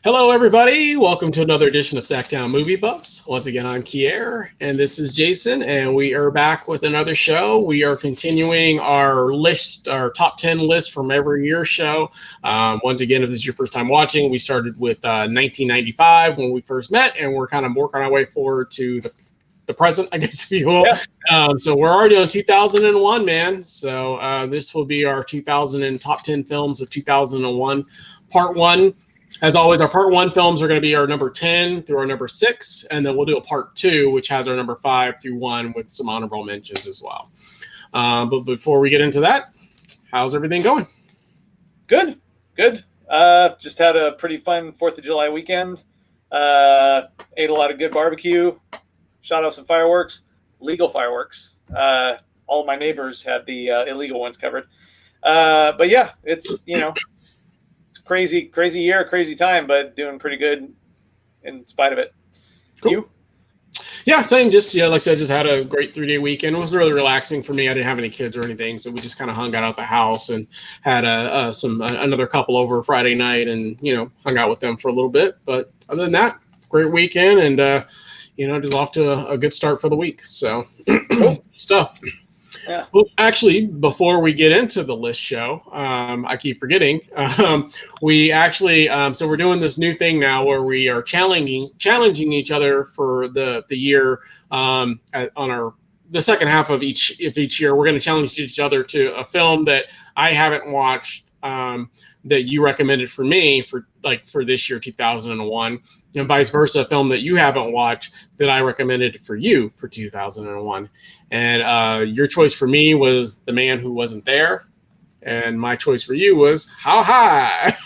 Hello, everybody. Welcome to another edition of SacTown Movie Buffs. Once again, I'm Kier, and this is Jason, and we are back with another show. We are continuing our list, our top 10 list from every year show. Once again, if this is your first time watching, we started with 1995 when we first met, and we're kind of working our way forward to the present, I guess, if you will. Yeah. So we're already on 2001, man. So this will be our 2000 top 10 films of 2001, part one. As always, our part one films are going to be our number 10 through our number 6, and then we'll do a part 2, which has our number 5 through 1 with some honorable mentions as well. But before we get into that, how's everything going? Good. Just had a pretty fun 4th of July weekend. Ate a lot of good barbecue, shot off some fireworks, legal fireworks. All of my neighbors had the illegal ones covered. But yeah, it's, crazy year, crazy time, but doing pretty good in spite of it. Cool. You? Yeah, same. Just like I said, just had a great 3-day weekend. It was really relaxing for me. I didn't have any kids or anything, so we just kind of hung out at the house and had another couple over Friday night, and hung out with them for a little bit. But other than that, great weekend, and just off to a good start for the week. So stuff. Yeah. Well, actually, before we get into the list show, I keep forgetting. We actually, so we're doing this new thing now where we are challenging each other for the year on the second half of each year. We're going to challenge each other to a film that I haven't watched that you recommended for me for this year, 2001, and vice versa, a film that you haven't watched that I recommended for you for 2001. And your choice for me was The Man Who Wasn't There, and my choice for you was How High.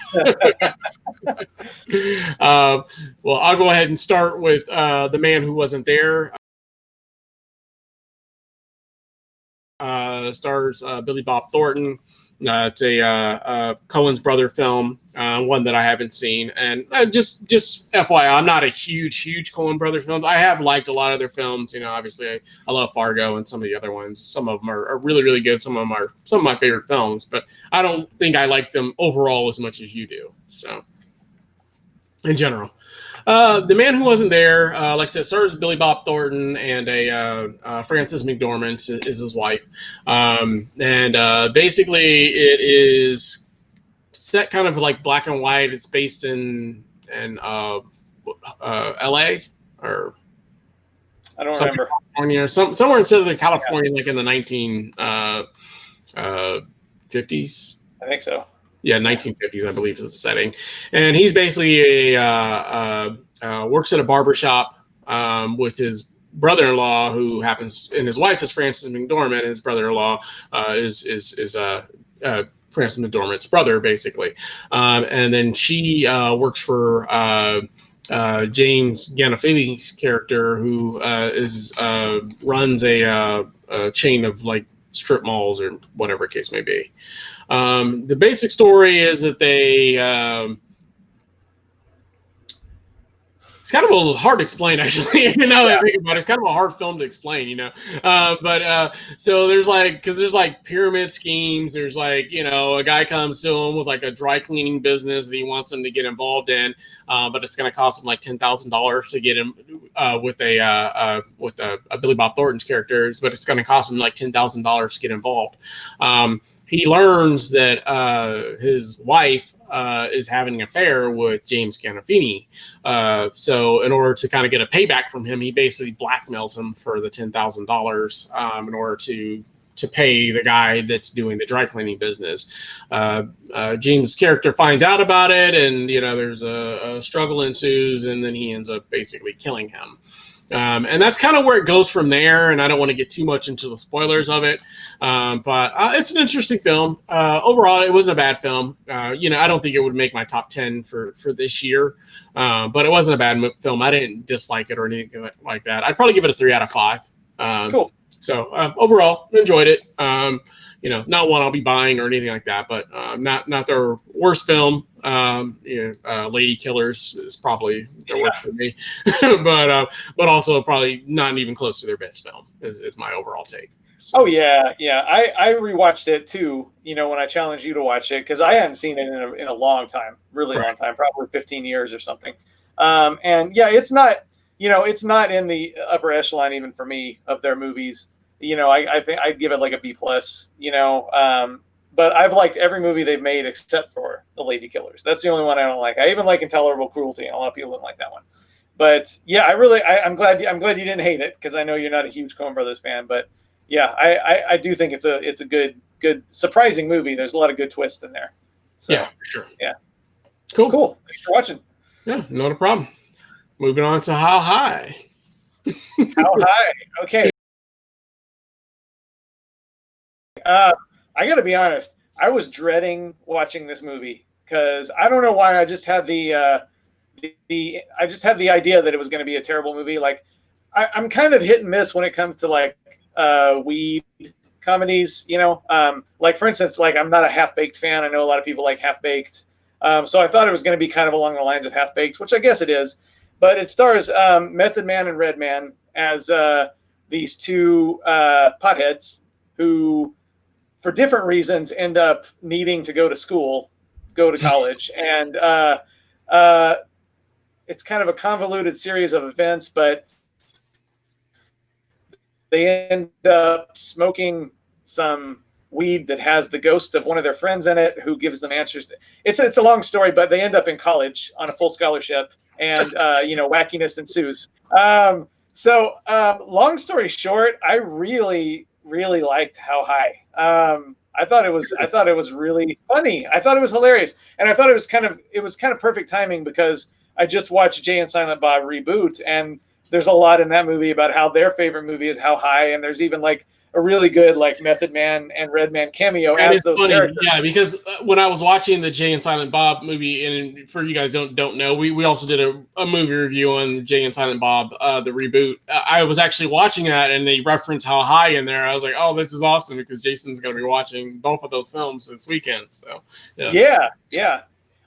Well, I'll go ahead and start with The Man Who Wasn't There. Stars Billy Bob Thornton. It's a Coen's brother film, one that I haven't seen. And just FYI, I'm not a huge Coen brother film. I have liked a lot of their films. Obviously I love Fargo and some of the other ones. Some of them are really, really good. Some of them are some of my favorite films, but I don't think I like them overall as much as you do. So in general. The Man Who Wasn't There, like I said, stars Billy Bob Thornton, and a Frances McDormand is his wife. And basically it is set kind of like black and white. It's based in LA, or I don't remember. California, or somewhere in Southern California, like in the 1950s. I think so. Yeah, 1950s, I believe, is the setting. And he's basically works at a barbershop with his brother-in-law, who happens, and his wife is Frances McDormand, and his brother-in-law is Frances McDormand's brother, basically. And then she works for James Gandolfini's character, who runs a chain of like strip malls or whatever case may be. The basic story is that they it's kind of a little hard to explain, actually. I think about it, it's kind of a hard film to explain, but so there's like pyramid schemes. There's like, a guy comes to him with like a dry cleaning business that he wants him to get involved in, but it's going to cost him like $10,000 to get him with a Billy Bob Thornton's characters, but it's going to cost him like $10,000 to get involved. He learns that his wife is having an affair with James Gandolfini. So in order to kind of get a payback from him, he basically blackmails him for the $10,000 in order to pay the guy that's doing the dry cleaning business. James' character finds out about it, and there's a struggle ensues, and then he ends up basically killing him. And that's kind of where it goes from there, and I don't want to get too much into the spoilers of it, but it's an interesting film. Overall, it wasn't a bad film. I don't think it would make my top 10 for this year, but it wasn't a bad film. I didn't dislike it or anything like that. I'd probably give it a 3 out of 5. Cool. So overall, enjoyed it. Not one I'll be buying or anything like that, but not their worst film. Lady Killers is probably the worst for me, but also probably not even close to their best film is my overall take. So. Oh yeah, yeah. I rewatched it too. You know, when I challenged you to watch it because I hadn't seen it in a long time, really Right. long time, probably 15 years or something. And yeah, it's not, it's not in the upper echelon even for me of their movies. I think I'd give it like a B plus. But I've liked every movie they've made except for The Lady Killers. That's the only one I don't like. I even like Intolerable Cruelty, and a lot of people don't like that one. But yeah, I'm glad you didn't hate it because I know you're not a huge Coen Brothers fan. But yeah, I do think it's a good surprising movie. There's a lot of good twists in there. So Yeah, for sure. Yeah, Cool. Thanks for watching. Yeah, not a problem. Moving on to How High. How High? Okay. I got to be honest. I was dreading watching this movie because I don't know why. I just had the idea that it was going to be a terrible movie. Like I'm kind of hit and miss when it comes to like weed comedies. Like for instance, like I'm not a Half Baked fan. I know a lot of people like Half Baked. So I thought it was going to be kind of along the lines of Half Baked, which I guess it is. But it stars Method Man and Redman as these two potheads who, for different reasons, end up needing to go to college. And it's kind of a convoluted series of events, but they end up smoking some weed that has the ghost of one of their friends in it who gives them answers. It's a long story, but they end up in college on a full scholarship, and wackiness ensues. Long story short, I really liked How High. I thought it was really funny. I thought it was hilarious, and I thought it was kind of perfect timing because I just watched Jay and Silent Bob Reboot, and there's a lot in that movie about how their favorite movie is How High, and there's even like a really good like Method Man and Redman cameo as those characters. Yeah, because when I was watching the Jay and Silent Bob movie, and for you guys don't know, we also did a movie review on Jay and Silent Bob, the reboot. I was actually watching that, and they reference How High in there. I was like, oh, this is awesome because Jason's going to be watching both of those films this weekend. So yeah.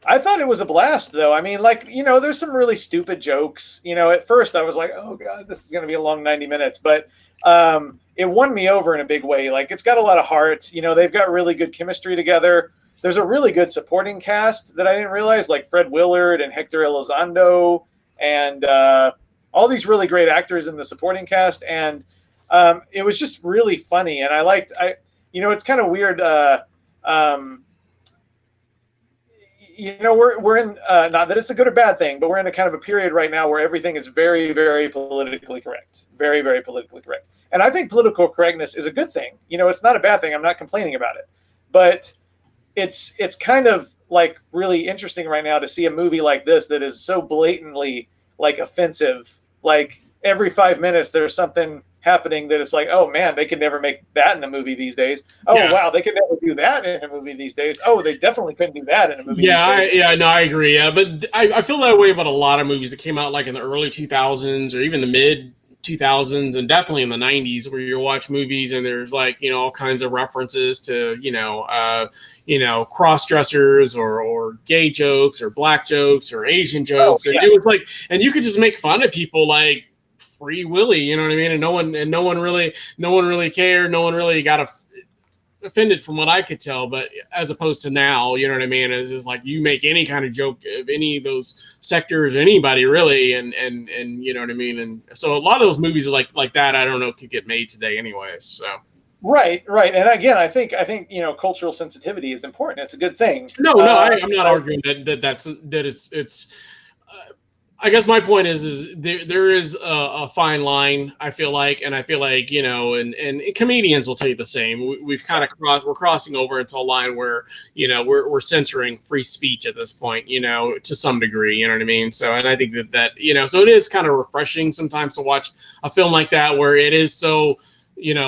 I thought it was a blast, though. I mean, like, there's some really stupid jokes. At first I was like, oh, God, this is going to be a long 90 minutes. But it won me over in a big way. Like, it's got a lot of heart. They've got really good chemistry together. There's a really good supporting cast that I didn't realize, like Fred Willard and Hector Elizondo and all these really great actors in the supporting cast. And it was just really funny. And it's kind of weird. We're in not that it's a good or bad thing, but we're in a kind of a period right now where everything is very, very politically correct, very, very politically correct. And I think political correctness is a good thing. It's not a bad thing. I'm not complaining about it, but it's kind of like really interesting right now to see a movie like this that is so blatantly like offensive. Like every 5 minutes there's something happening that it's like, oh man, they could never make that in a movie these days. Oh yeah. Wow, they could never do that in a movie these days. Oh, they definitely couldn't do that in a movie. I agree. Yeah, but I feel that way about a lot of movies that came out like in the early 2000s or even the mid 2000s and definitely in the 90s, where you watch movies and there's like all kinds of references to cross dressers or gay jokes or black jokes or Asian jokes. And it was like, and you could just make fun of people like Free Willy, you know what I mean? And no one really cared. No one really got offended from what I could tell. But as opposed to now, you know what I mean? It's just like you make any kind of joke of any of those sectors, anybody really, and you know what I mean? And so a lot of those movies like that, I don't know, could get made today anyways. So Right. And again, I think cultural sensitivity is important. It's a good thing. No, I'm not arguing that it's. I guess my point is there is a fine line, I feel like, and and comedians will tell you the same. We've kind of we're crossing over into a line where, we're censoring free speech at this point, to some degree, you know what I mean? So, and I think that so it is kind of refreshing sometimes to watch a film like that where it is so,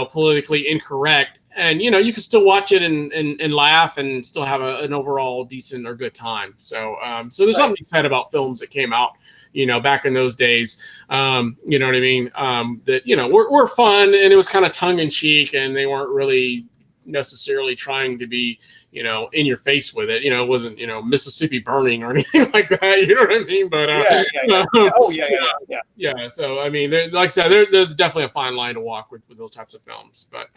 politically incorrect. And, you can still watch it and laugh and still have an overall decent or good time. So, there's something said about films that came out, back in those days, you know what I mean? That, were fun and it was kind of tongue in cheek and they weren't really necessarily trying to be, in your face with it. It wasn't, Mississippi Burning or anything like that. You know what I mean? But yeah. So I mean, like I said, there's definitely a fine line to walk with those types of films. But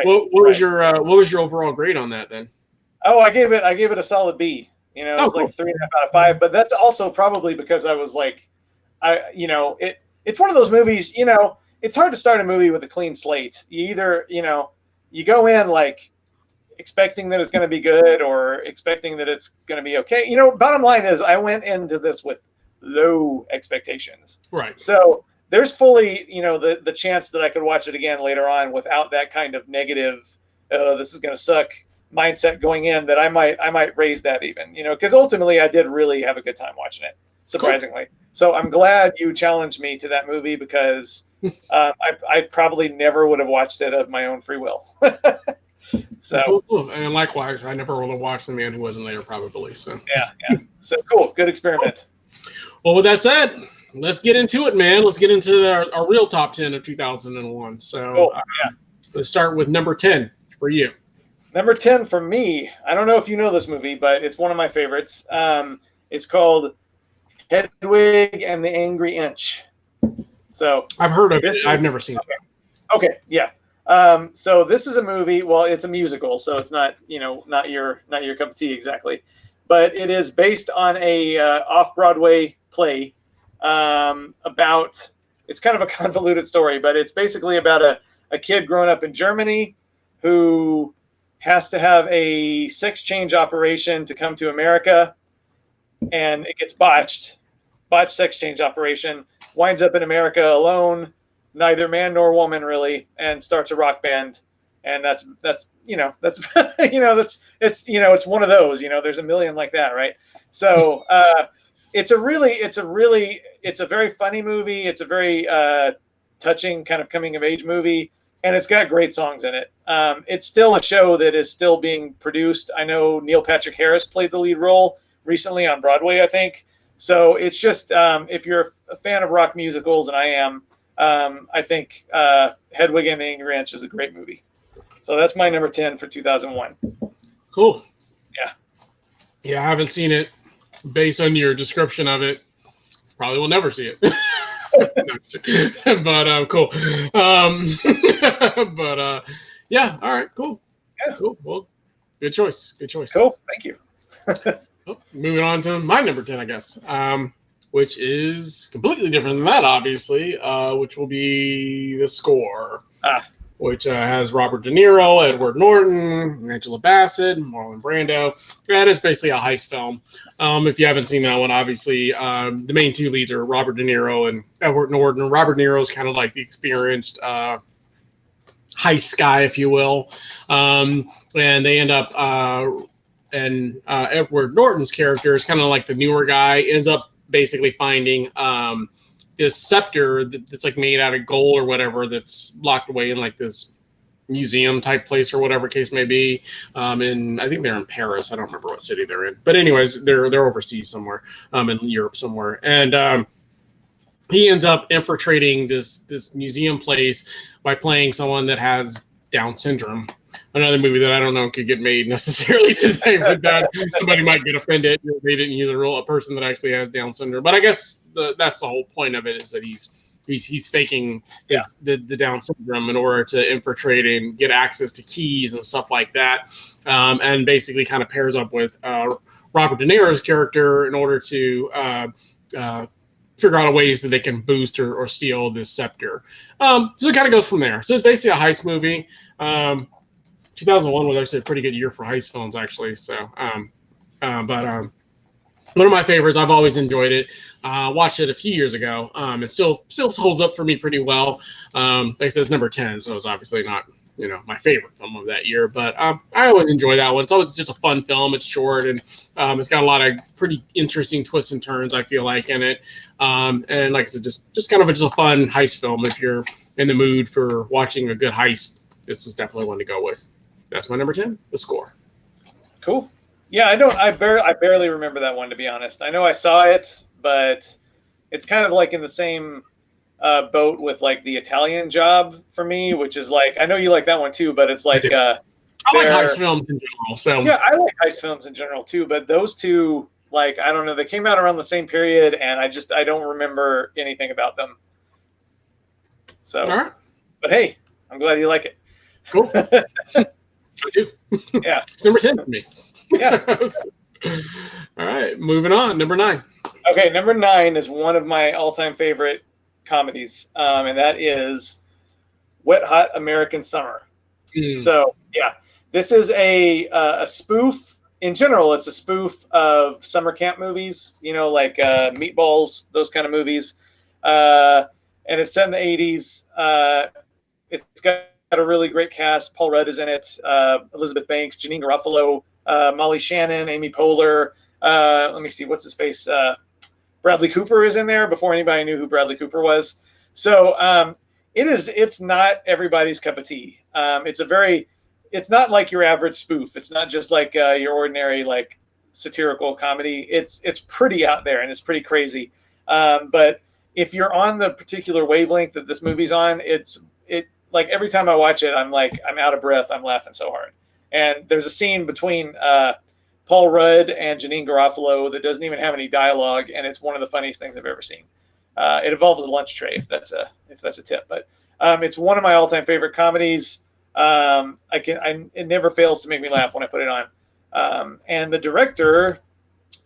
what was your overall grade on that then? Oh, I gave it a solid B. It's like 3.5 out of 5. But that's also probably because I was like, it's one of those movies. It's hard to start a movie with a clean slate. You either you go in like expecting that it's going to be good or expecting that it's going to be okay. Bottom line is I went into this with low expectations. Right. So there's fully, the chance that I could watch it again later on without that kind of negative, this is going to suck mindset going in, that I might raise that even, because ultimately I did really have a good time watching it, surprisingly. Cool. So I'm glad you challenged me to that movie because I probably never would have watched it of my own free will. So, and likewise, I never would have watched The Man Who Wasn't There, probably. So yeah. So cool, good experiment. Well, with that said, let's get into it, man. Let's get into our real top 10 of 2001. So let's start with number 10 for you. Number 10 for me. I don't know if you know this movie, but it's one of my favorites. It's called Headwig and the Angry Inch. So I've heard of it. I've never seen it. Okay, yeah. So this is a movie. Well, it's a musical, so it's not not your cup of tea exactly, but it is based on a off-Broadway play about. It's kind of a convoluted story, but it's basically about a kid growing up in Germany who has to have a sex change operation to come to America, and it gets botched sex change operation, winds up in America alone, neither man nor woman really, and starts a rock band. And that's it's one of those, there's a million like that. Right. So, it's a very funny movie. It's a very, touching kind of coming of age movie, and it's got great songs in it. It's still a show that is still being produced. I know Neil Patrick Harris played the lead role recently on Broadway, I think. So it's just, if you're a fan of rock musicals, and I am, I think Hedwig and the Angry Inch is a great movie. So that's my number 10 for 2001. Cool. Yeah. Yeah, I haven't seen it. Based on your description of it, probably will never see it. But cool. Yeah. All right. Cool. Yeah. Cool. Well, good choice. Cool. Thank you. Moving on to my number 10, I guess, which is completely different than that, obviously, which will be the score, which has Robert De Niro, Edward Norton, Angela Bassett, Marlon Brando. That is basically a heist film. If you haven't seen that one, obviously, the main two leads are Robert De Niro and Edward Norton. Robert De Niro is kind of like the experienced heist guy, if you will. And they end up... and Edward Norton's character is kind of like the newer guy, ends up basically finding this scepter that's like made out of gold or whatever, that's locked away in like this museum type place or whatever case may be. And I think they're in Paris. I don't remember what city they're in, but anyways, they're overseas somewhere, in Europe somewhere. And he ends up infiltrating this museum place by playing someone that has Down syndrome. Another movie that I don't know could get made necessarily today, but that somebody might get offended if they didn't use a person that actually has Down syndrome. But I guess that's the whole point of it, is that he's faking the Down syndrome in order to infiltrate and get access to keys and stuff like that, and basically kind of pairs up with Robert De Niro's character in order to figure out ways that they can boost or steal this scepter. So it kind of goes from there. So it's basically a heist movie. 2001 was actually a pretty good year for heist films, actually. So, but one of my favorites. I've always enjoyed it. Watched it a few years ago. It still holds up for me pretty well. Like I said, it's number 10, so it's obviously not my favorite film of that year. But I always enjoy that one. It's always just a fun film. It's short, and it's got a lot of pretty interesting twists and turns, I feel like, in it. And like I said, just kind of just a fun heist film. If you're in the mood for watching a good heist, this is definitely one to go with. That's my number 10, The Score. Cool. Yeah, I barely remember that one, to be honest. I know I saw it, but it's kind of like in the same boat with like The Italian Job for me, which is like, I know you like that one too, but it's like I like heist films in general. So yeah, I like heist films in general too. But those two, like, I don't know, they came out around the same period, and I don't remember anything about them. So, all right. But hey, I'm glad you like it. Cool. I do. Yeah. It's number 10 for me. Yeah. All right, moving on. Number 9. Okay, number 9 is one of my all-time favorite comedies, and that is Wet Hot American Summer. So, yeah, this is a spoof. In general, it's a spoof of summer camp movies, like Meatballs, those kind of movies. And it's set in the 80s. It's got a really great cast. Paul Rudd is in it. Elizabeth Banks, Janine Garofalo, Molly Shannon, Amy Poehler. Let me see, what's his face? Bradley Cooper is in there before anybody knew who Bradley Cooper was. So it's not everybody's cup of tea. It's not like your average spoof. It's not just like your ordinary like satirical comedy. It's pretty out there and it's pretty crazy. But if you're on the particular wavelength that this movie's on, it like every time I watch it, I'm out of breath. I'm laughing so hard. And there's a scene between Paul Rudd and Janine Garofalo that doesn't even have any dialogue, and it's one of the funniest things I've ever seen. It involves a lunch tray, if that's a tip. But it's one of my all-time favorite comedies. It never fails to make me laugh when I put it on. And the director,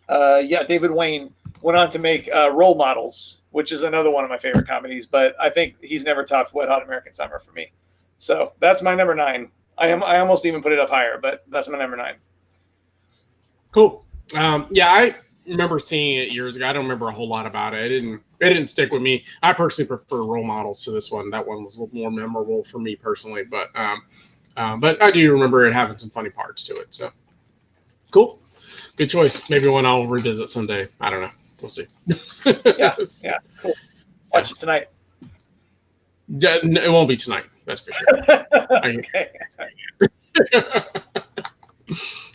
David Wayne, went on to make Role Models, which is another one of my favorite comedies. But I think he's never topped Wet Hot American Summer for me. So that's my number 9. I almost even put it up higher, but that's my number 9. Cool. I remember seeing it years ago. I don't remember a whole lot about it. It didn't stick with me. I personally prefer Role Models to this one. That one was a little more memorable for me personally, but I do remember it having some funny parts to it. So cool. Good choice. Maybe one I'll revisit someday. I don't know. We'll see. Yeah. Cool. Watch it tonight. It won't be tonight. That's for sure. Okay.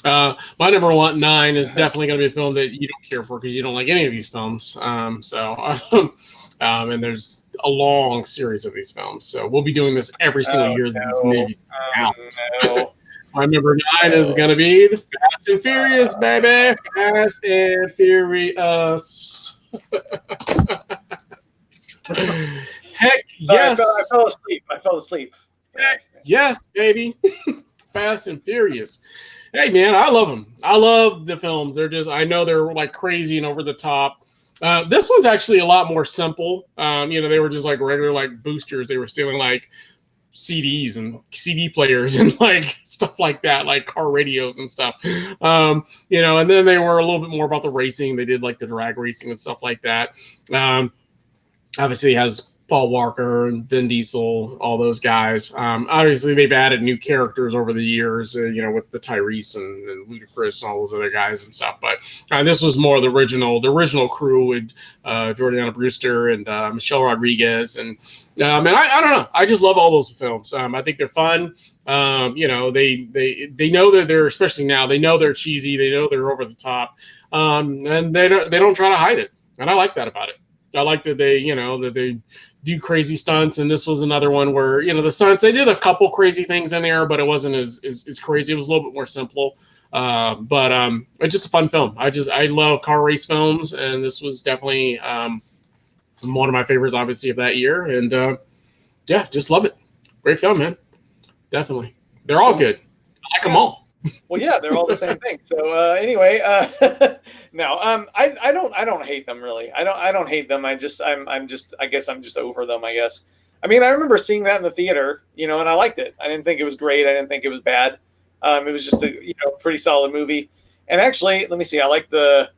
My number 9 is definitely going to be a film that you don't care for because you don't like any of these films. And there's a long series of these films. So we'll be doing this every single year that these movies come out. No. My number 9 is going to be the Fast and Furious, baby. Fast and Furious. Heck yes. I fell asleep. Heck yes, baby. Fast and Furious. Hey, man, I love them. I love the films. I know they're like crazy and over the top. This one's actually a lot more simple. They were just like regular like boosters. They were stealing like CDs and CD players and like stuff like that, like car radios and stuff. And then they were a little bit more about the racing. They did like the drag racing and stuff like that. Obviously, it has Paul Walker and Vin Diesel, all those guys. Obviously, they've added new characters over the years, with the Tyrese and Ludacris and all those other guys and stuff. But this was more the original crew with Jordana Brewster and Michelle Rodriguez. And I don't know. I just love all those films. I think they're fun. They know that they're, especially now, they know they're cheesy. They know they're over the top. And they don't try to hide it. And I like that about it. I like that they do crazy stunts, and this was another one where the stunts, they did a couple crazy things in there, but it wasn't as crazy. It was a little bit more simple, but it's just a fun film. I love car race films, and this was definitely one of my favorites, obviously, of that year. And just love it. Great film, man. Definitely, they're all good. I like them all. Well, yeah, they're all the same thing. So anyway, no, I don't hate them really. I don't hate them. I guess I'm just over them. I guess. I mean, I remember seeing that in the theater, and I liked it. I didn't think it was great. I didn't think it was bad. It was just a pretty solid movie. And actually, let me see. I like the.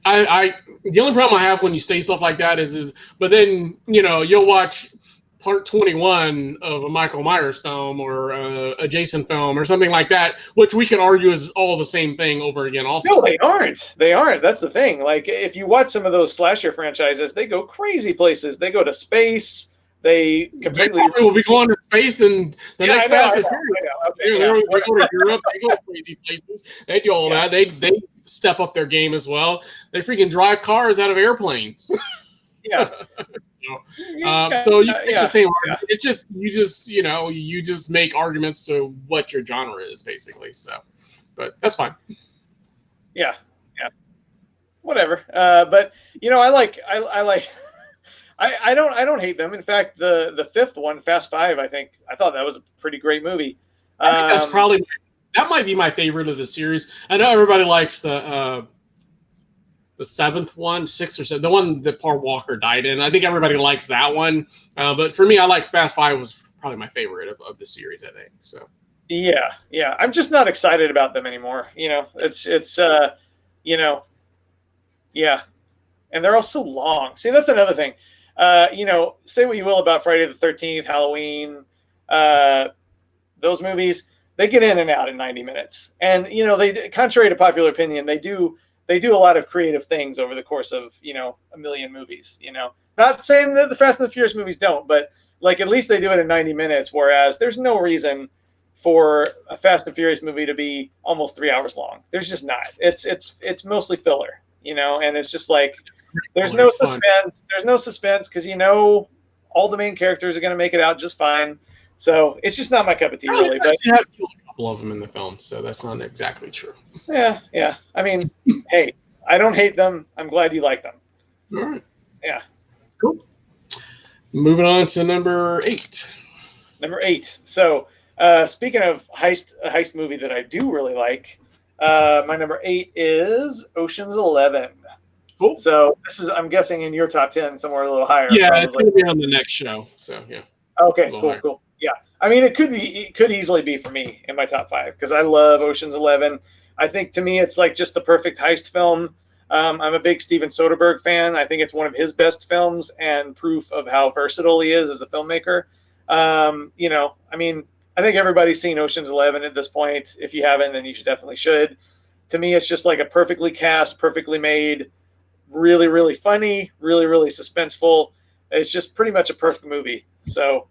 The only problem I have when you say stuff like that is but then you'll watch part 21 of a Michael Myers film or a Jason film or something like that, which we can argue is all the same thing over again also. No, they aren't. That's the thing. Like, if you watch some of those slasher franchises, they go crazy places. They go to space. They completely will be going to space and the next Fast and Furious. They go to Europe. They go to crazy places. They do all that. They step up their game as well. They freaking drive cars out of airplanes. Yeah. So you make yeah, the same yeah, argument. It's just you just make arguments to what your genre is basically. So, but that's fine. yeah, yeah. Whatever. But I like. I don't hate them. In fact, the fifth one, Fast Five, I thought that was a pretty great movie. I think that's probably that might be my favorite of the series. I know everybody likes the seventh one, sixth or seven, the one that Paul Walker died in. I think everybody likes that one, but for me, I like Fast Five was probably my favorite of the series. I think so. Yeah, yeah. I'm just not excited about them anymore. You know, yeah, and they're all so long. See, that's another thing. Say what you will about Friday the 13th, Halloween, uh, those movies, they get in and out in 90 minutes. And they, contrary to popular opinion, they do a lot of creative things over the course of a million movies. Not saying that the Fast and the Furious movies don't, but like at least they do it in 90 minutes. Whereas there's no reason for a Fast and Furious movie to be almost 3 hours long. There's just not. It's mostly filler, and it's just like there's no suspense. There's no suspense because all the main characters are going to make it out just fine. So it's just not my cup of tea, really. But you have killed a couple of them in the film, so that's not exactly true. yeah, yeah. I mean, hey, I don't hate them. I'm glad you like them. All right. Yeah. Cool. Moving on to number 8. Number 8. So speaking of a heist movie that I do really like, my number 8 is Ocean's 11. Cool. So I'm guessing in your top 10, somewhere a little higher. Yeah, probably. it's going to be on the next show. So yeah. Okay, cool. Yeah, I mean, it could easily be for me in my top 5 because I love Ocean's 11. I think to me it's like just the perfect heist film. I'm a big Steven Soderbergh fan. I think it's one of his best films and proof of how versatile he is as a filmmaker. I mean, I think everybody's seen Ocean's 11 at this point. If you haven't, then you definitely should. To me, it's just like a perfectly cast, perfectly made, really, really funny, really, really suspenseful. It's just pretty much a perfect movie. So,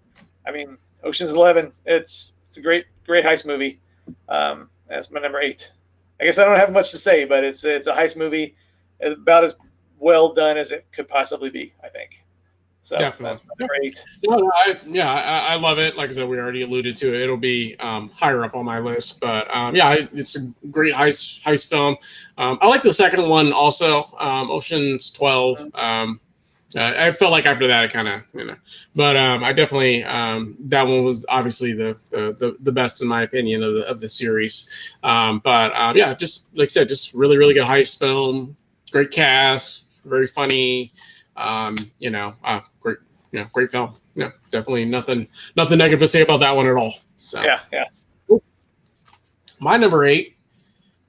I mean, Ocean's 11, it's a great heist movie. That's my number 8. I guess I don't have much to say, but it's a heist movie, about as well done as it could possibly be, I think. So definitely. That's my number 8. No, I love it. Like I said, we already alluded to it. It'll be higher up on my list, but it's a great heist film. I like the second one also, Ocean's 12. I felt like after that, it kind of, but I definitely that one was obviously the best in my opinion of the series. Just like I said, just really really good heist film, great cast, very funny. Great, great film. Yeah, definitely nothing negative to say about that one at all. So yeah. Cool. My number 8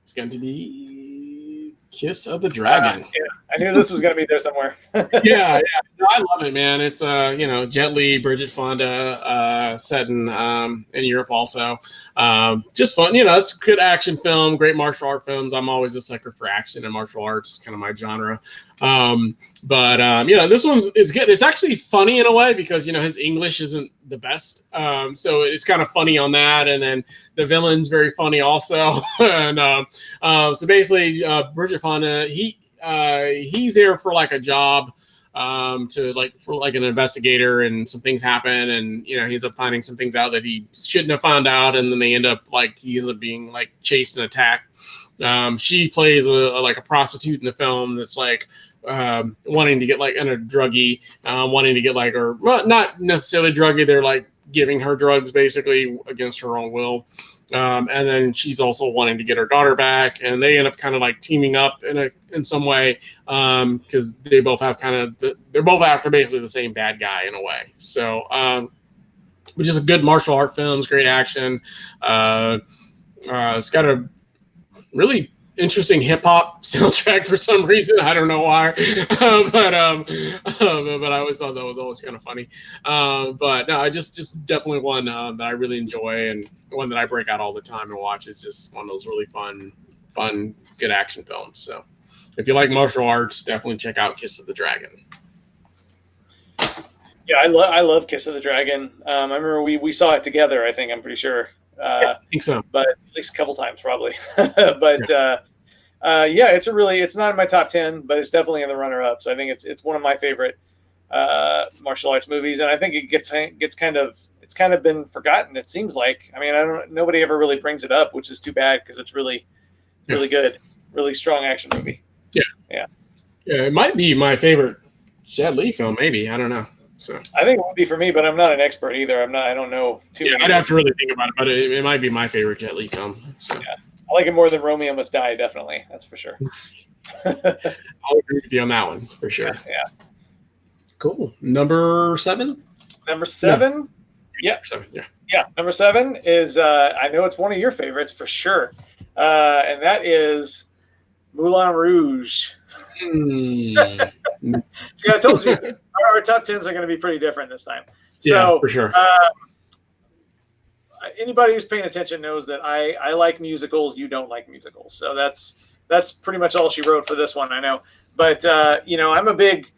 is going to be Kiss of the Dragon. I knew this was going to be there somewhere. yeah. No, I love it, man. It's Jet Li, Bridget Fonda, set in Europe also. Just fun. It's a good action film, great martial art films. I'm always a sucker for action and martial arts. It's kind of my genre. This one is good. It's actually funny in a way because his English isn't the best. So it's kind of funny on that, and then the villain's very funny also. And so basically, Bridget Fonda, he's there for like a job for an investigator, and some things happen, and he ends up finding some things out that he shouldn't have found out, and then he ends up being like chased and attacked. She plays a prostitute in the film that's like wanting to get like in a druggie, wanting to get or not necessarily druggie, they're like giving her drugs basically against her own will. And then she's also wanting to get her daughter back, and they end up kind of like teaming up in some way because they both have they're both after basically the same bad guy in a way. So, which is a good martial art film, it's great action. It's got a really interesting hip hop soundtrack for some reason. I don't know why, but I always thought that was always kind of funny. But no, I just definitely one that I really enjoy, and one that I break out all the time and watch. It's just one of those really fun, good action films. So if you like martial arts, definitely check out Kiss of the Dragon. Yeah, I love Kiss of the Dragon. I remember we saw it together. I'm pretty sure. I think so, but at least a couple times probably. But it's not in my top 10, but it's definitely in the runner-up. So I think it's one of my favorite martial arts movies, and I think it gets kind of been forgotten. It seems like. I mean, nobody ever really brings it up, which is too bad because it's really good, really strong action movie. Yeah, it might be my favorite Jet Li film. Maybe, I don't know. So I think it would be for me, but I'm not an expert either. I don't know too many. I'd have to really think about it, but it might be my favorite Jet Li film. So I like it more than Romeo Must Die. Definitely, that's for sure. I'll agree with you on that one for sure. Yeah. Cool. Number 7. Number 7. Yeah. 7. Yeah. Yeah. Number 7 is I know it's one of your favorites for sure, and that is Moulin Rouge. See, I told you our top 10s are going to be pretty different this time. So, yeah, for sure. Anybody who's paying attention knows that I like musicals. You don't like musicals, so that's pretty much all she wrote for this one. I know, but I'm a big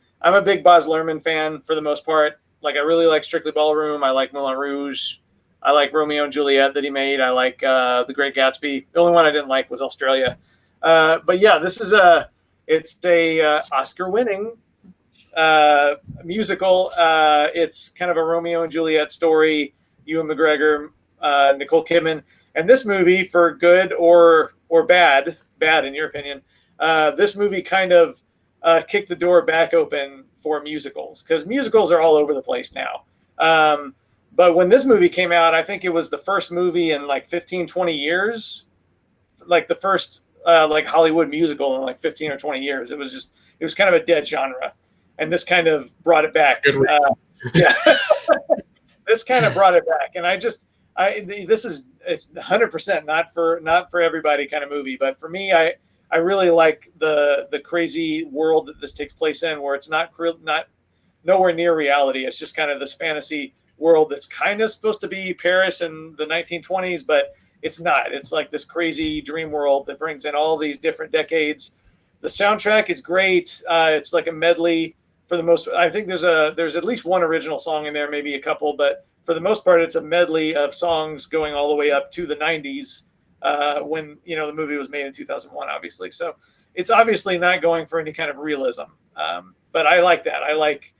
Baz Luhrmann fan for the most part. Like, I really like Strictly Ballroom. I like Moulin Rouge. I like Romeo and Juliet that he made. I like The Great Gatsby. The only one I didn't like was Australia. But yeah, this is it's a Oscar-winning musical. It's kind of a Romeo and Juliet story. Ewan McGregor, Nicole Kidman, and this movie, for good or bad in your opinion, this movie kind of kicked the door back open for musicals, because musicals are all over the place now. But when this movie came out, I think it was the first movie in like 15-20 years, like the first like Hollywood musical in like 15 or 20 years. It was kind of a dead genre, and this kind of brought it back. Yeah. This kind of brought it back, and it's 100% not for everybody kind of movie, but for me, I really like the crazy world that this takes place in, where it's not nowhere near reality. It's just kind of this fantasy world that's kind of supposed to be Paris in the 1920s, but it's not. It's like this crazy dream world that brings in all these different decades. The soundtrack is great. It's like a medley for the most. I think there's at least one original song in there, maybe a couple, but for the most part, it's a medley of songs going all the way up to the 90s, when the movie was made in 2001, obviously. So it's obviously not going for any kind of realism, but I like that. I like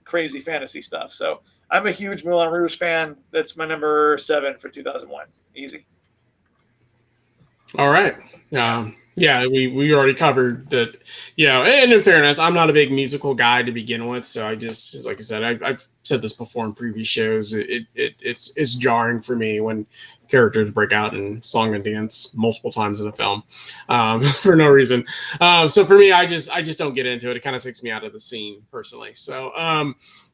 crazy fantasy stuff. So I'm a huge Moulin Rouge fan. That's my number 7 for 2001. Easy. All right. Yeah, we already covered that. And in fairness, I'm not a big musical guy to begin with, so I just, like I said, I've said this before in previous shows. It's jarring for me when characters break out in song and dance multiple times in a film for no reason. So for me, I just don't get into it. It kind of takes me out of the scene personally. So,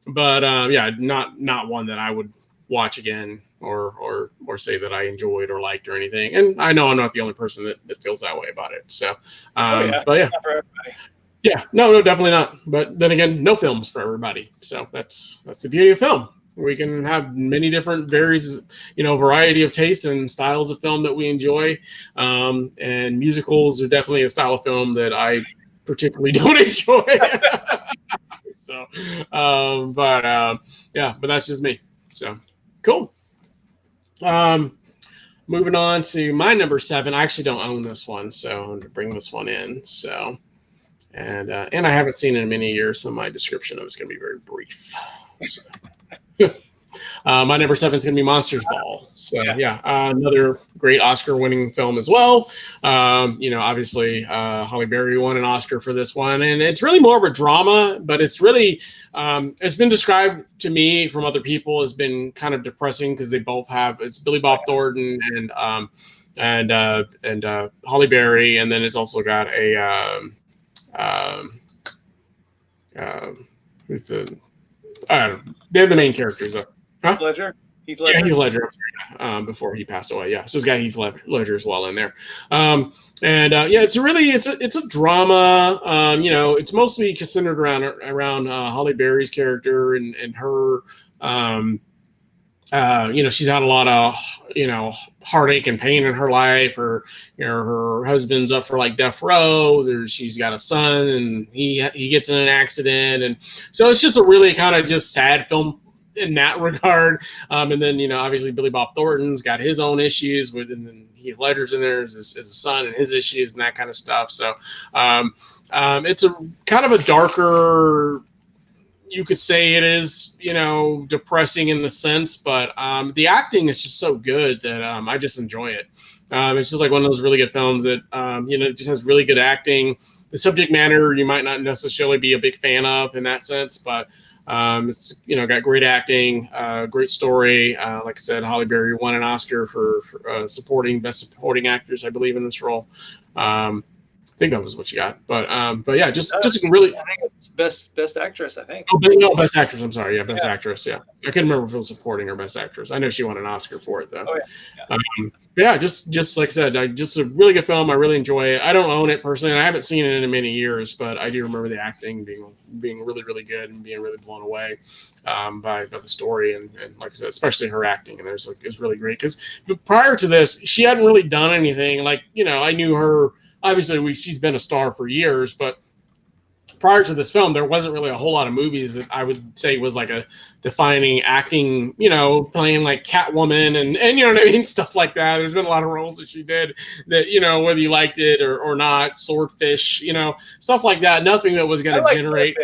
not one that I would watch again or say that I enjoyed or liked or anything. And I know I'm not the only person that feels that way about it. So, but yeah. Not for everybody. Yeah, no, definitely not. But then again, no film's for everybody. So that's the beauty of film. We can have many different variety of tastes and styles of film that we enjoy. And musicals are definitely a style of film that I particularly don't enjoy. So, but that's just me. So, cool. Moving on to my number 7. I actually don't own this one, so I'm going to bring this one in. So, and I haven't seen it in many years, so my description of it's going to be very brief. So. My number 7 is going to be Monsters Ball. So another great Oscar-winning film as well. Obviously Halle Berry won an Oscar for this one, and it's really more of a drama, but it's really it's been described to me from other people as been kind of depressing, because they both have, it's Billy Bob Thornton and Halle Berry, and then it's also got a who's the they're the main characters. Heath Ledger. Yeah, Heath Ledger. Before he passed away. Yeah, so it's got Heath Ledger as well in there. It's a drama. It's mostly centered around Halle Berry's character and her. She's had a lot of heartache and pain in her life. Her husband's up for like death row. She's got a son, and he gets in an accident, and so it's just a really kind of just sad film in that regard. And then obviously Billy Bob Thornton's got his own issues and then Heath Ledger's in there as a son and his issues and that kind of stuff. So it's a kind of a darker you could say it is, depressing in the sense, but the acting is just so good that I just enjoy it. It's just like one of those really good films that, it just has really good acting. The subject matter you might not necessarily be a big fan of in that sense, but it's got great acting, great story. Like I said, Halle Berry won an Oscar for best supporting actress, I believe, in this role. I think that was what she got, but yeah, just really. I think it's best actress. I think. Oh, no, best actress. I'm sorry. Yeah, best actress. Yeah, I couldn't remember if it was supporting or best actress. I know she won an Oscar for it though. Oh yeah. Yeah, just like I said, just a really good film. I really enjoy it. I don't own it personally, and I haven't seen it in many years, but I do remember the acting being really, really good and being really blown away by the story and like I said, especially her acting. And it's really great because prior to this, she hadn't really done anything. Like I knew her. Obviously, she's been a star for years, but prior to this film, there wasn't really a whole lot of movies that I would say was like a defining acting, playing like Catwoman and you know what I mean, stuff like that. There's been a lot of roles that she did that, whether you liked it or not, Swordfish, stuff like that. Nothing that was going to generate.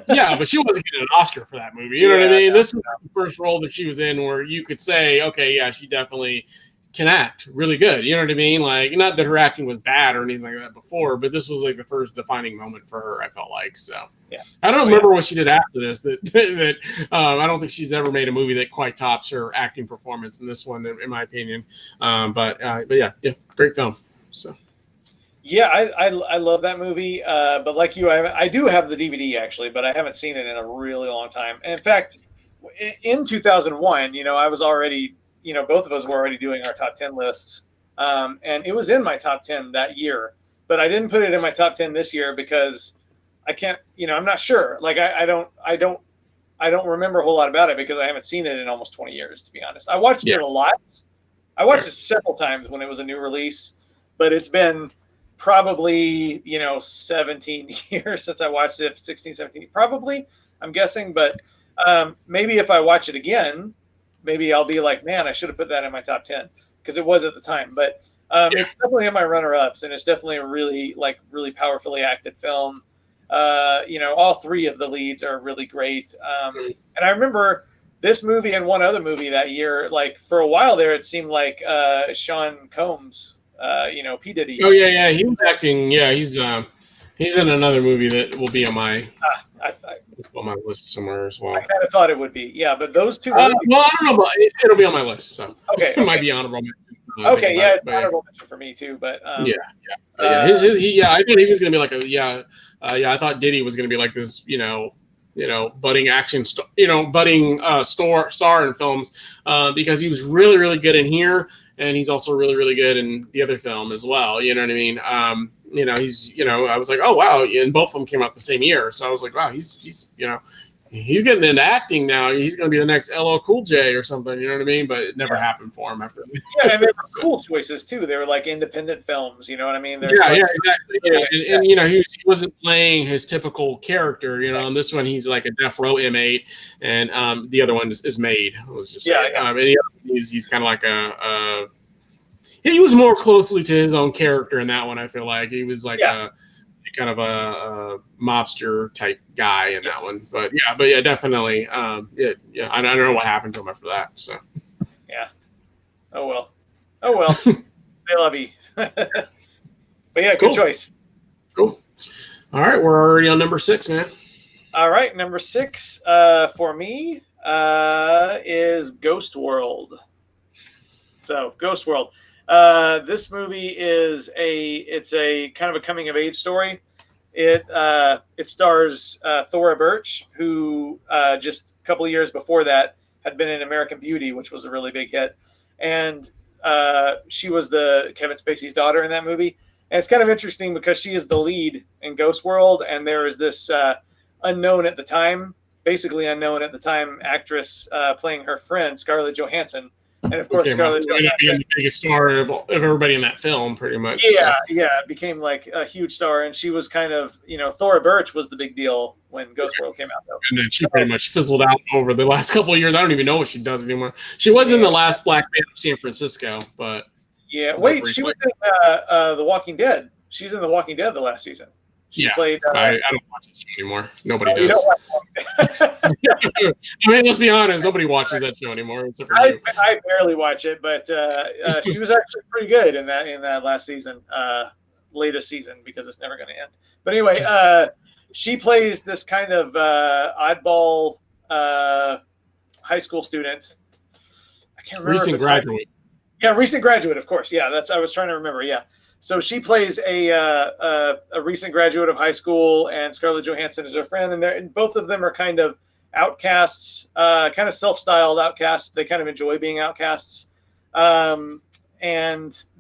Yeah, but she wasn't getting an Oscar for that movie. You know what I mean? This was the first role that she was in where you could say, okay, yeah, she definitely can act really good. You know what I mean? Like, not that her acting was bad or anything like that before, but this was like the first defining moment for her, I felt like. So yeah, I don't remember what she did after this that I don't think she's ever made a movie that quite tops her acting performance in this one, in my opinion. But yeah, great film. So yeah, I love that movie. But like you, I do have the DVD actually, but I haven't seen it in a really long time. And in fact, in 2001, I was already, both of us were already doing our top 10 lists. And it was in my top 10 that year, but I didn't put it in my top 10 this year because I can't, I'm not sure. Like, I don't remember a whole lot about it because I haven't seen it in almost 20 years, to be honest. I watched it a lot. I watched it several times when it was a new release, but it's been probably, 17 years since I watched it, 16, 17, probably, I'm guessing. But maybe if I watch it again, maybe I'll be like, man, I should have put that in my top 10 because it was at the time. But it's definitely in my runner-ups, and it's definitely a really powerfully acted film. All three of the leads are really great. And I remember this movie and one other movie that year, like for a while there, it seemed like Sean Combs, P. Diddy. Oh yeah, he was acting. Yeah, he's in another movie that will be on my list somewhere as well. I kind of thought it would be, yeah, but those two. Well, I don't know, but it'll be on my list. So it might be honorable. Okay, yeah, it's honorable mention for me too. But yeah. I thought he was gonna be like I thought Diddy was gonna be like this, budding action star, star in films, because he was really, really good in here, and he's also really, really good in the other film as well. You know what I mean? I was like, oh wow, and both of them came out the same year, so I was like, wow, he's getting into acting now. He's going to be the next LL Cool J or something. You know what I mean? But it never happened for him after. Yeah, and they were cool choices too. They were like independent films. You know what I mean? Exactly. Yeah, and he wasn't playing his typical character. On this one, he's like a death row inmate, and the other one is Made. Let's just say. And he's kind of like he was more closely to his own character in that one. I feel like he was like a kind of a mobster type guy in that one, but yeah, definitely. I don't know what happened to him after that. So yeah. Oh well. They love you. But yeah, good choice. Cool. All right, we're already on number 6, man. All right, number 6 for me is Ghost World. So Ghost World. This movie is a kind of a coming of age story. It stars Thora Birch, who just a couple of years before that had been in American Beauty, which was a really big hit, and she was the Kevin Spacey's daughter in that movie. And it's kind of interesting because she is the lead in Ghost World, and there is this unknown at the time actress playing her friend Scarlett Johansson. And of course, Scarlett Johansson being the biggest star of everybody in that film, pretty much. Yeah, became like a huge star, and she was kind of, Thora Birch was the big deal when Ghost World came out, though. And then she pretty much fizzled out over the last couple of years. I don't even know what she does anymore. She was in the last Black Man of San Francisco, but she was in The Walking Dead. She was in The Walking Dead the last season. She played. I don't watch it anymore. Nobody does. I mean, let's be honest, nobody watches that show anymore except for you. I barely watch it, but she was actually pretty good in that last season, latest season, because it's never going to end. But anyway, she plays this kind of oddball high school student. I can't remember. Recent graduate. Yeah, recent graduate, of course. Yeah, I was trying to remember. Yeah. So she plays a recent graduate of high school, and Scarlett Johansson is her friend, and both of them are kind of outcasts, kind of self-styled outcasts. They kind of enjoy being outcasts, and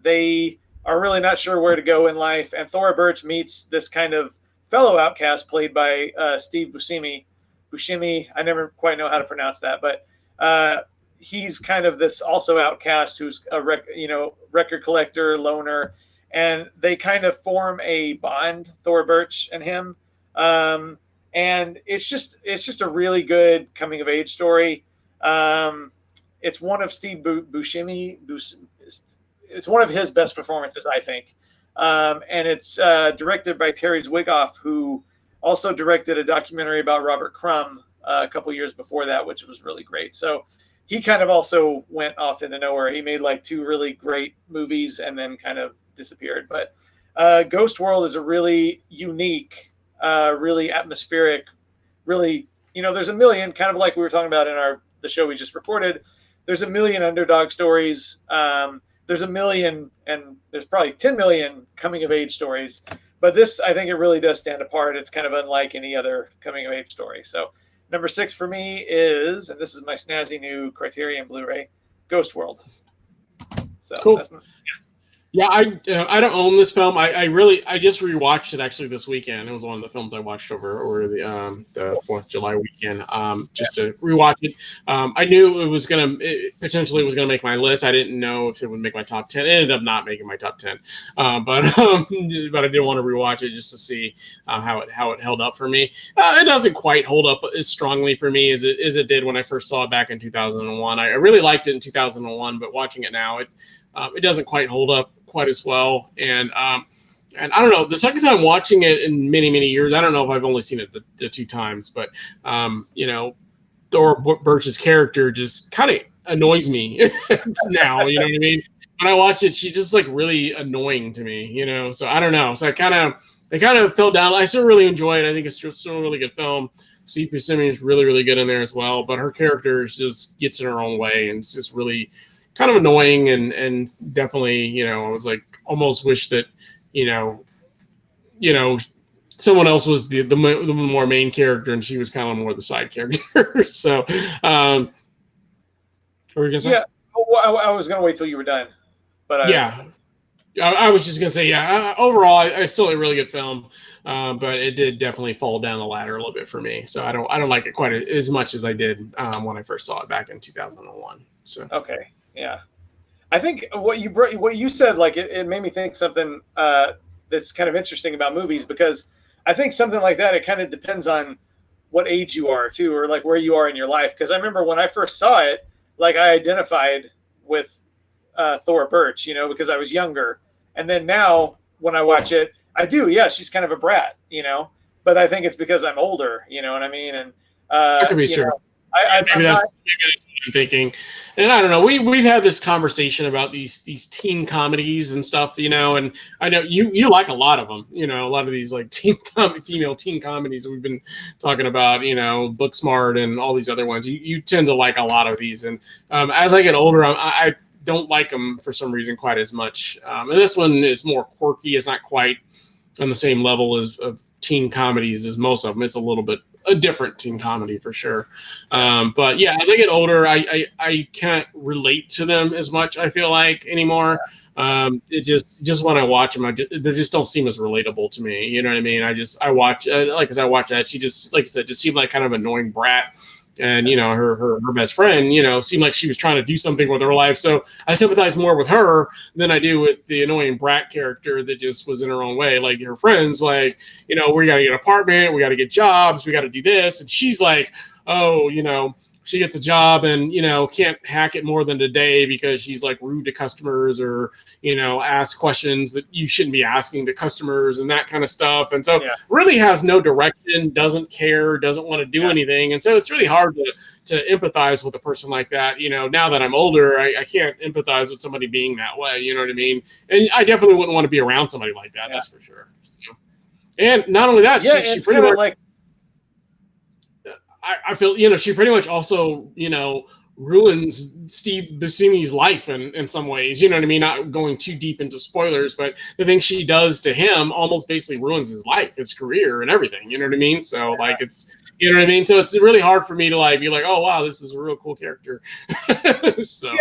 they are really not sure where to go in life. And Thora Birch meets this kind of fellow outcast played by Steve Buscemi. I never quite know how to pronounce that, but he's kind of this also outcast who's a record collector, loner. And they kind of form a bond, Thora Birch and him. And it's just a really good coming of age story. It's one of Steve Buscemi. It's one of his best performances, I think. And it's directed by Terry Zwigoff, who also directed a documentary about Robert Crumb a couple years before that, which was really great. So he kind of also went off into nowhere. He made like 2 really great movies and then kind of disappeared. But Ghost World is a really unique, really atmospheric, really, there's a million, kind of like we were talking about in the show we just recorded. There's a million underdog stories. There's a million, and there's probably 10 million coming of age stories. But this, I think it really does stand apart. It's kind of unlike any other coming of age story. So number 6 for me is, and this is my snazzy new Criterion Blu-ray, Ghost World. So cool. That's Yeah, I don't own this film. I just rewatched it actually this weekend. It was one of the films I watched over the 4th of July weekend. Just to rewatch it. I knew it potentially was gonna make my list. I didn't know if it would make my top 10. It ended up not making my top 10. But I didn't want to rewatch it just to see how it held up for me. It doesn't quite hold up as strongly for me as it did when I first saw it back in 2001. I really liked it in 2001, but watching it now, it doesn't quite hold up quite as well. And I don't know, the second time watching it in many, many years, I don't know if I've only seen it the 2 times, but Thora Birch's character just kind of annoys me now, you know what I mean? When I watch it, she's just like really annoying to me, so I don't know. So it kind of fell down. I still really enjoy it. I think it's still a really good film. Steve Buscemi is really, really good in there as well, but her character just gets in her own way, and it's just really kind of annoying, and definitely, I was like, almost wish that, someone else was the more main character, and she was kind of more the side character. So, what were you gonna say? Yeah, well, I was gonna wait till you were done, but yeah, I was just gonna say, yeah. Overall, I still a really good film, but it did definitely fall down the ladder a little bit for me. So I don't like it quite as much as I did when I first saw it back in 2001. So okay. Yeah, I think what you said, like it made me think something that's kind of interesting about movies, because I think something like that, it kind of depends on what age you are too, or like where you are in your life. Because I remember when I first saw it, like I identified with Thora Birch, because I was younger, and then now when I watch it, I do. Yeah, she's kind of a brat, but I think it's because I'm older. You know what I mean? And that could be true. Maybe that's what I'm thinking. And I don't know. We've had this conversation about these teen comedies and stuff, and I know you like a lot of them. A lot of these like female teen comedies that we've been talking about. Booksmart and all these other ones. You tend to like a lot of these, and as I get older, I don't like them for some reason quite as much. And this one is more quirky. It's not quite on the same level of teen comedies as most of them. It's a little bit a different teen comedy for sure. But yeah, as I get older, I can't relate to them as much, I feel like, anymore. It just when I watch them, they just don't seem as relatable to me. You know what I mean? I watch that, she just, like I said, just seemed like kind of an annoying brat. And, her best friend, seemed like she was trying to do something with her life. So I sympathize more with her than I do with the annoying brat character that just was in her own way. Like her friends, like, we got to get an apartment, we got to get jobs, we got to do this. And she's like, oh, she gets a job and, can't hack it more than a day because she's like rude to customers or, ask questions that you shouldn't be asking to customers and that kind of stuff. And so really has no direction, doesn't care, doesn't want to do anything. And so it's really hard to empathize with a person like that. Now that I'm older, I can't empathize with somebody being that way. You know what I mean? And I definitely wouldn't want to be around somebody like that. That's for sure. So, and not only that, she pretty much like, I feel, she pretty much also, ruins Steve Buscemi's life in some ways, you know what I mean? Not going too deep into spoilers, but the thing she does to him almost basically ruins his life, his career and everything, you know what I mean? So like, it's, you know what I mean? So it's really hard for me to like, be like, oh, wow, this is a real cool character. So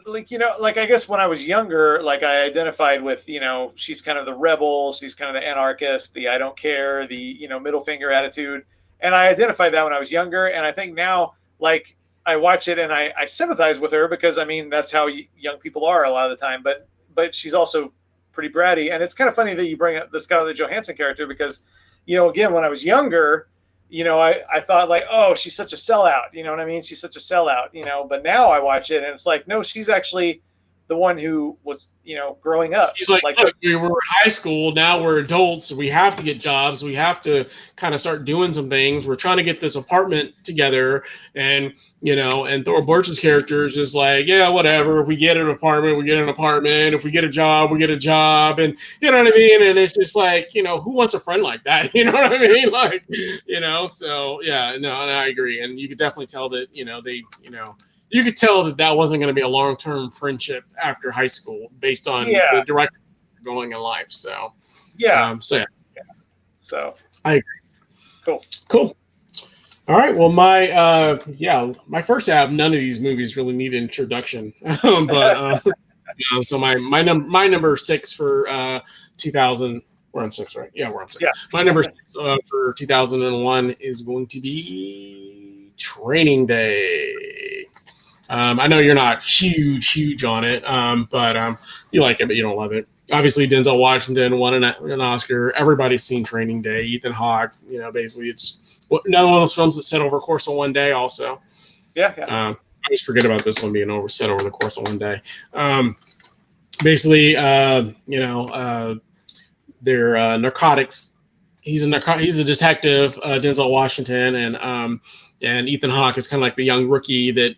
like, I guess when I was younger, like I identified with, she's kind of the rebel, she's kind of the anarchist, the I don't care, the, middle finger attitude. And I identified that when I was younger. And I think now, like, I watch it and I sympathize with her because, I mean, that's how young people are a lot of the time. But she's also pretty bratty. And it's kind of funny that you bring up the Scarlett Johansson character because, again, when I was younger, I thought like, oh, she's such a sellout. You know what I mean? She's such a sellout, But now I watch it and it's like, no, she's actually the one who was, growing up. He's like, look, we were in high school. Now we're adults. So we have to get jobs. We have to kind of start doing some things. We're trying to get this apartment together. And, and Thor Birch's character is just like, yeah, whatever. If we get an apartment, we get an apartment. If we get a job, we get a job. And you know what I mean? And it's just like, who wants a friend like that? You know what I mean? Like, so yeah, no, and I agree. And you could definitely tell that, you could tell that wasn't going to be a long-term friendship after high school based on the direction going in life. So, So I agree. Cool. All right. Well, my first half, none of these movies really need an introduction, but so my number 6 for 2000. We're on 6, right? Yeah, we're on 6. Yeah. My number 6 for 2001 is going to be Training Day. I know you're not huge on it, but you like it, but you don't love it. Obviously, Denzel Washington won an Oscar. Everybody's seen Training Day. Ethan Hawke, basically it's another one of those films that set over the course of one day also. Yeah. I always forget about this one being set over the course of one day. Basically, they're narcotics. He's a detective, Denzel Washington, and Ethan Hawke is kind of like the young rookie that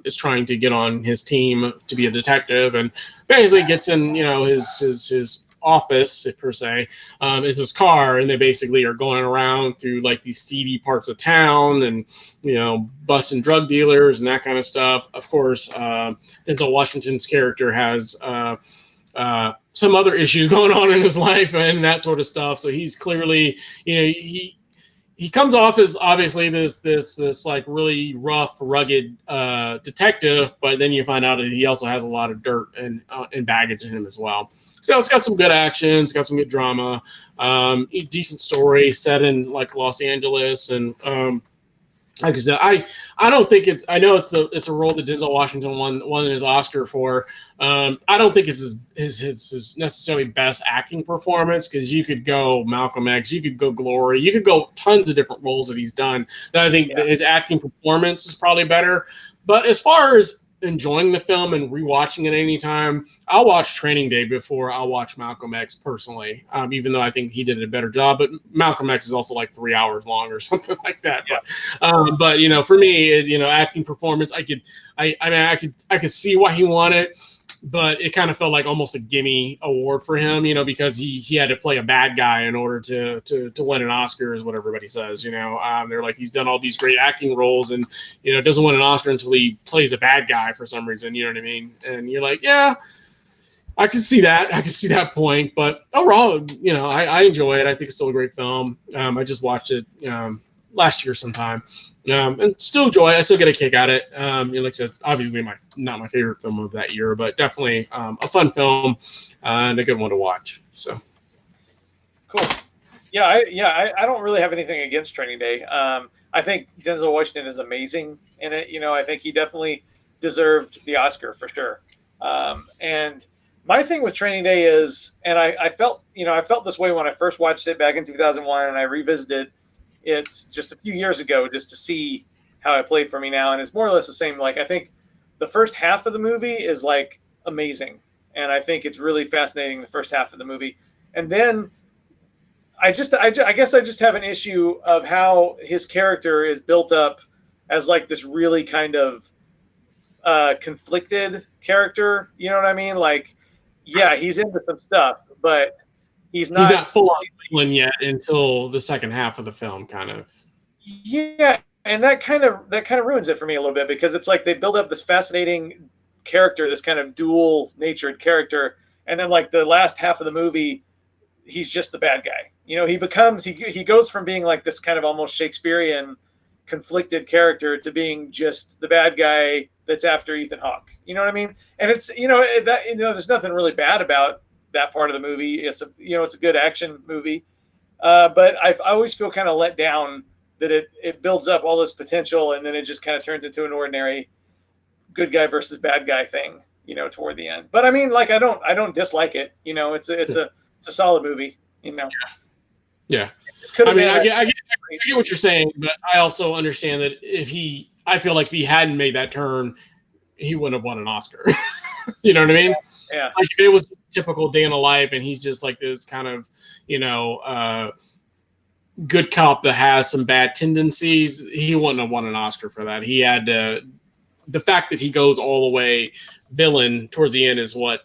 is trying to get on his team to be a detective, and basically gets in, his office per se, is his car, and they basically are going around through like these seedy parts of town, and busting drug dealers and that kind of stuff. Of course, Denzel Washington's character has some other issues going on in his life and that sort of stuff. So he's clearly, he comes off as obviously this like really rough, rugged detective, but then you find out that he also has a lot of dirt and baggage in him as well. So it's got some good action, it's got some good drama, decent story set in like Los Angeles, and like I said, I don't think I know it's a role that Denzel Washington won his Oscar for. I don't think it's his necessarily best acting performance, because you could go Malcolm X, you could go Glory, you could go tons of different roles that he's done. That I think that his acting performance is probably better. But as far as enjoying the film and rewatching it anytime, I'll watch Training Day before I'll watch Malcolm X personally, even though I think he did a better job. But Malcolm X is also like 3 hours long or something like that. Yeah. But for me, acting performance, I could see why he won it, but it kind of felt like almost a gimme award for him, because he had to play a bad guy in order to win an Oscar, is what everybody says. They're like, he's done all these great acting roles and doesn't win an Oscar until he plays a bad guy for some reason. You know what I mean? And you're like, yeah, I can see that. I can see that point. But overall, I enjoy it. I think it's still a great film. I just watched it last year sometime. And still enjoy it. I still get a kick at it. Like I said, obviously not my favorite film of that year, but definitely a fun film and a good one to watch. So cool. I don't really have anything against Training Day. I think Denzel Washington is amazing in it. I think he definitely deserved the Oscar for sure. And my thing with Training Day is, and I felt this way when I first watched it back in 2001, and I revisited it just a few years ago just to see how it played for me now, and it's more or less the same. Like, I think the first half of the movie is like amazing, and I think it's really fascinating, the first half of the movie. And then I guess I just have an issue of how his character is built up as like this really kind of conflicted character. You know what I mean? Like, yeah, he's into some stuff, but he's not full on villain yet until the second half of the film, kind of. Yeah, and that kind of ruins it for me a little bit, because it's like they build up this fascinating character, this kind of dual-natured character, and then like the last half of the movie, he's just the bad guy. You know, he goes from being like this kind of almost Shakespearean conflicted character to being just the bad guy that's after Ethan Hawke. You know what I mean? And it's, there's nothing really bad about that part of the movie. It's a good action movie, but I always feel kind of let down that it builds up all this potential, and then it just kind of turns into an ordinary good guy versus bad guy thing, toward the end. But I mean, like, I don't dislike it. It's a solid movie. Yeah. I get what you're saying, but I also understand that I feel like if he hadn't made that turn, he wouldn't have won an Oscar. You know what I mean? Yeah. Like, if it was a typical day in the life and he's just like this kind of, good cop that has some bad tendencies, he wouldn't have won an Oscar for that. He had the fact that he goes all the way villain towards the end is what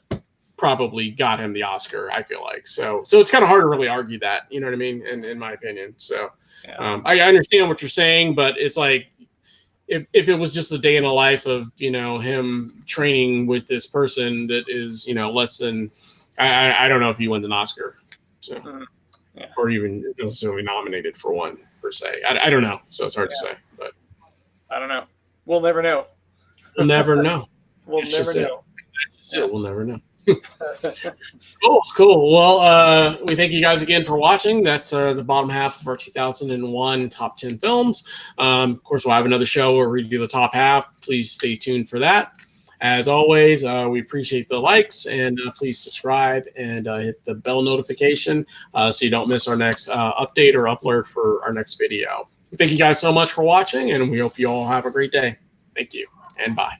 probably got him the Oscar, I feel like. So it's kind of hard to really argue that, you know what I mean? In my opinion. So yeah. I understand what you're saying, but it's like, if it was just a day in the life of, him training with this person that is, less than, I don't know if he wins an Oscar. So, yeah. Or even necessarily nominated for one per se. I don't know. So it's hard to say, but I don't know. We'll never know. We'll never know. We'll never know. We'll never know. Cool. Well, we thank you guys again for watching. That's the bottom half of our 2001 top 10 films. Of course, we'll have another show where we do the top half. Please stay tuned for that. As always, we appreciate the likes, and please subscribe and hit the bell notification so you don't miss our next update or upload for our next video. Thank you guys so much for watching, and we hope you all have a great day. Thank you, and bye.